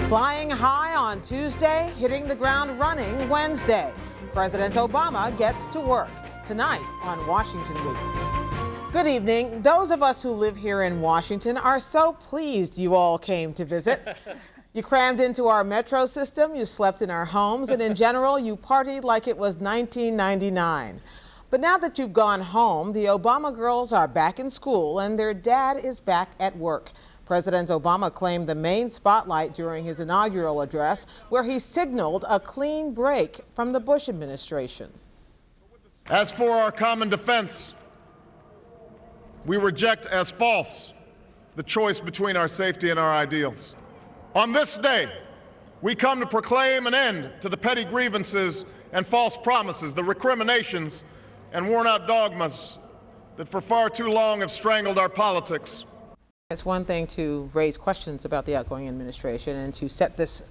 Flying high on Tuesday, hitting the ground running Wednesday. President Obama gets to work tonight on Washington Week. Good evening. Those of us who live here in Washington are so pleased you all came to visit. You crammed into our metro system, you slept in our homes, and in general, you partied like it was 1999. But now that you've gone home, the Obama girls are back in school and their dad is back at work. President Obama claimed the main spotlight during his inaugural address, where he signaled a clean break from the Bush administration. As for our common defense, we reject as false the choice between our safety and our ideals. On this day, we come to proclaim an end to the petty grievances and false promises, the recriminations and worn-out dogmas that for far too long have strangled our politics. It's one thing to raise questions about the outgoing administration and to set this,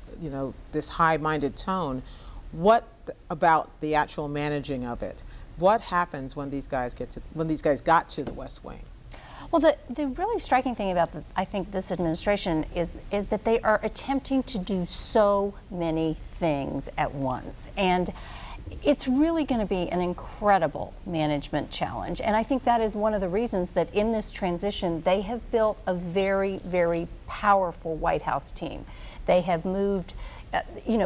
this high-minded tone. What about the actual managing of it? What happens when these guys got to the West Wing? Well, the really striking thing about, I think, this administration is that they are attempting to do so many things at once. And it's really going to be an incredible management challenge. And I think that is one of the reasons that in this transition, they have built a very, very powerful White House team. They have moved,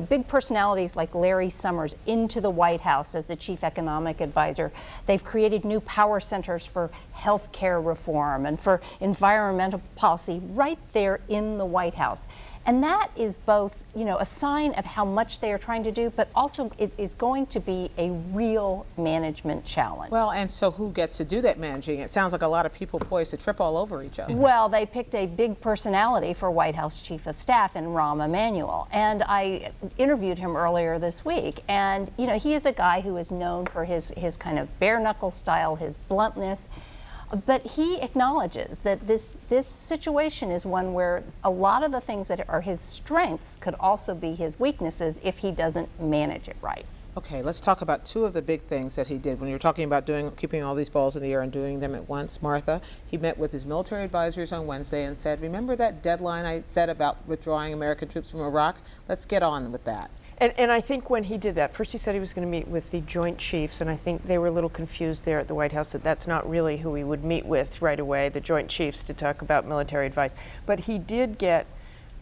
big personalities like Larry Summers into the White House as the chief economic advisor. They've created new power centers for health care reform and for environmental policy right there in the White House. And that is both, a sign of how much they are trying to do, but also it is going to be a real management challenge. Well, and so who gets to do that managing? It sounds like a lot of people poised to trip all over each other. Well, they picked a big personality for White House Chief of Staff in Rahm Emanuel. And I interviewed him earlier this week. And, he is a guy who is known for his kind of bare knuckle style, his bluntness. But he acknowledges that this situation is one where a lot of the things that are his strengths could also be his weaknesses if he doesn't manage it right. Okay, let's talk about two of the big things that he did. When you're talking about keeping all these balls in the air and doing them at once, Martha, he met with his military advisors on Wednesday and said, remember that deadline I said about withdrawing American troops from Iraq? Let's get on with that. And I think when he did that, first he said he was going to meet with the Joint Chiefs, and I think they were a little confused there at the White House that that's not really who he would meet with right away, the Joint Chiefs, to talk about military advice. But he did get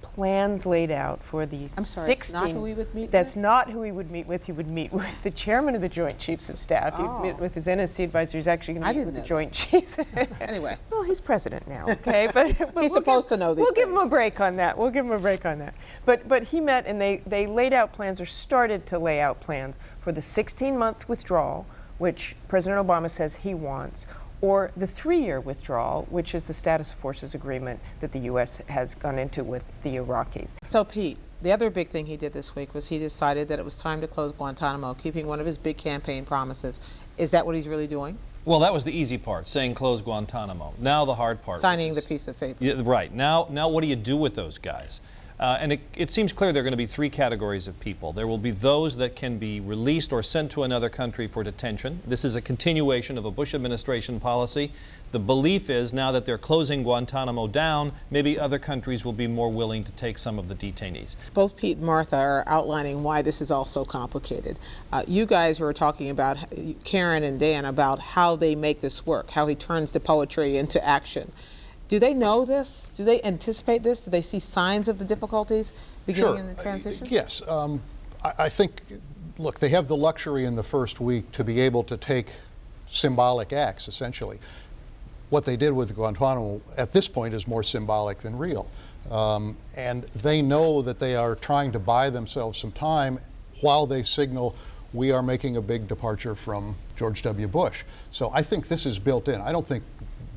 plans laid out for the 16. I'm sorry, it's not who he would meet That's with? not who he would meet with. He would meet with the chairman of the Joint Chiefs of Staff. Oh. He'd meet with his NSC advisor. He's actually going to meet with the Joint that. Chiefs. Anyway. Well, he's president now, okay? But he's supposed to know these We'll things. give him a break on that. We'll give him a break on that. But he met and they laid out plans, or started to lay out plans, for the 16-month withdrawal, which President Obama says he wants, or the 3-year withdrawal, which is the status of forces agreement that the U.S. has gone into with the Iraqis. So, Pete, the other big thing he did this week was he decided that it was time to close Guantanamo, keeping one of his big campaign promises. Is that what he's really doing? Well, that was the easy part, saying close Guantanamo. Now the hard part. Signing the piece of paper. Yeah, right. Now what do you do with those guys? And it seems clear there are going to be 3 categories of people. There will be those that can be released or sent to another country for detention. This is a continuation of a Bush administration policy. The belief is now that they're closing Guantanamo down, maybe other countries will be more willing to take some of the detainees. Both Pete and Martha are outlining why this is all so complicated. You guys were talking about, Karen and Dan, about how they make this work, how he turns the poetry into action. Do they know this? Do they anticipate this? Do they see signs of the difficulties beginning in the transition? Yes. I think, look, they have the luxury in the first week to be able to take symbolic acts, essentially. What they did with Guantanamo at this point is more symbolic than real. And they know that they are trying to buy themselves some time while they signal we are making a big departure from George W. Bush. So I think this is built in. I don't think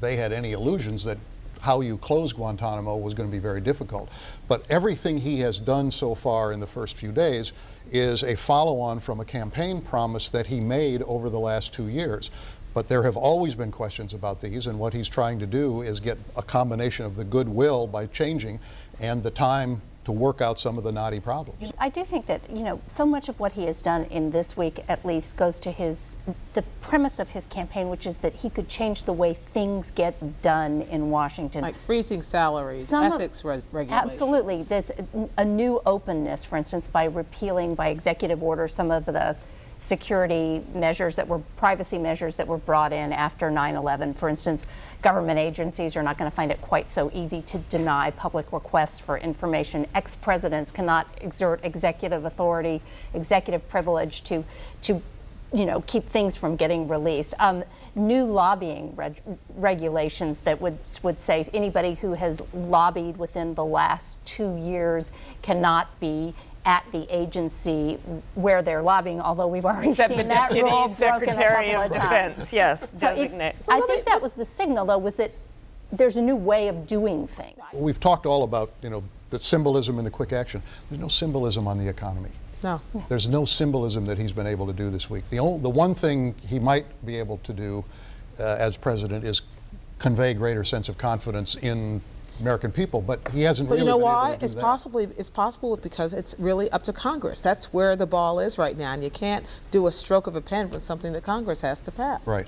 they had any illusions that how you close Guantanamo was going to be very difficult. But everything he has done so far in the first few days is a follow-on from a campaign promise that he made over the last 2 years. But there have always been questions about these, and what he's trying to do is get a combination of the goodwill by changing and the time to work out some of the knotty problems. I do think that, so much of what he has done in this week at least goes to the premise of his campaign, which is that he could change the way things get done in Washington. Like freezing salaries, ethics regulations. Absolutely. There's a new openness, for instance, by repealing by executive order some of the security measures privacy measures that were brought in after 9/11. For instance, government agencies are not going to find it quite so easy to deny public requests for information. Ex-presidents cannot exert executive authority, executive privilege to keep things from getting released. New lobbying regulations that would say anybody who has lobbied within the last 2 years cannot be at the agency where they're lobbying, although we've already seen that rule broken a couple of times. Yes, So I think that was the signal, though, was that there's a new way of doing things. We've talked all about, the symbolism and the quick action. There's no symbolism on the economy. No. There's no symbolism that he's been able to do this week. The one thing he might be able to do as president is convey greater sense of confidence in American people, but he hasn't really been able to do that. It's possible because it's really up to Congress. That's where the ball is right now, and you can't do a stroke of a pen with something that Congress has to pass. Right.